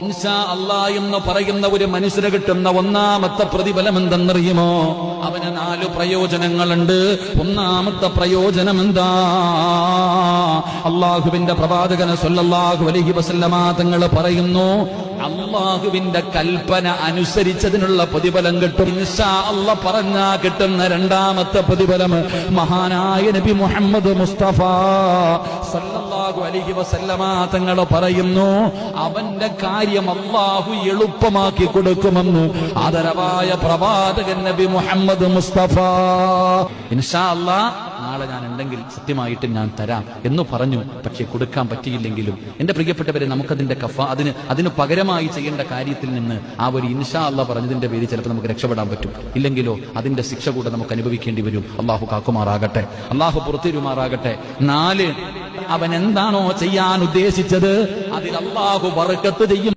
ഇൻഷാ അല്ലാഹ് എന്ന് പറയുന്ന ഒരു മനുഷ്യന് കിട്ടുന്ന ഒന്നാമത്തെ പ്രതിഫലം എന്തെന്നറിയുമോ? അവന് 4 പ്രയോജനങ്ങളുണ്ട്. ഒന്നാമത്തെ പ്രയോജനം എന്താ? അള്ളാഹുവിന്റെ പ്രവാചകൻ സല്ലല്ലാഹു അലൈഹി വസല്ലമ തങ്ങൾ പറയുന്നു, അള്ളാഹുവിന്റെ കൽപ്പന അനുസരിച്ചതിനുള്ള പ്രതിഫലം കിട്ടും. ഇൻഷാ അല്ലാഹ് പറഞ്ഞാ കിട്ടുന്ന രണ്ടാമത്തെ പ്രതിഫലം മഹാനായ നബി മുഹമ്മദ് മുസ്തഫ സല്ലല്ലാഹു അലൈഹി വസല്ലമ തങ്ങൾ പറയുന്നു, അവന്റെ കാര്യം അള്ളാഹു എളുപ്പമാക്കി കൊടുക്കുമെന്ന് ആദരവായ പ്രവാചകൻ നബി മുഹമ്മദ് മുസ്തഫ. ഇൻഷാ അല്ലാഹ് നാളെ ഞാൻ ഉണ്ടെങ്കിൽ സത്യമായിട്ട് ഞാൻ തരാം എന്ന് പറഞ്ഞു. പക്ഷെ കൊടുക്കാൻ പറ്റിയില്ലെങ്കിലും എന്റെ പ്രിയപ്പെട്ടവരെ, നമുക്കതിന്റെ അതിന് പകരമായി ചെയ്യേണ്ട കാര്യത്തിൽ നിന്ന് ആ ഒരു ഇൻഷാ അല്ലാഹ് പറഞ്ഞതിന്റെ പേരിൽ ചിലപ്പോൾ നമുക്ക് രക്ഷപ്പെടാൻ പറ്റും. ഇല്ലെങ്കിലോ അതിന്റെ ശിക്ഷ കൂടെ നമുക്ക് അനുഭവിക്കേണ്ടി വരും. അള്ളാഹു കാക്കുമാറാകട്ടെ, അള്ളാഹു പുറത്തിരുമാറാകട്ടെ. 4, അവൻ എന്താണോ ചെയ്യാൻ ഉദ്ദേശിച്ചത് അതിൽ അള്ളാഹു ബർക്കത്ത് ചെയ്യും.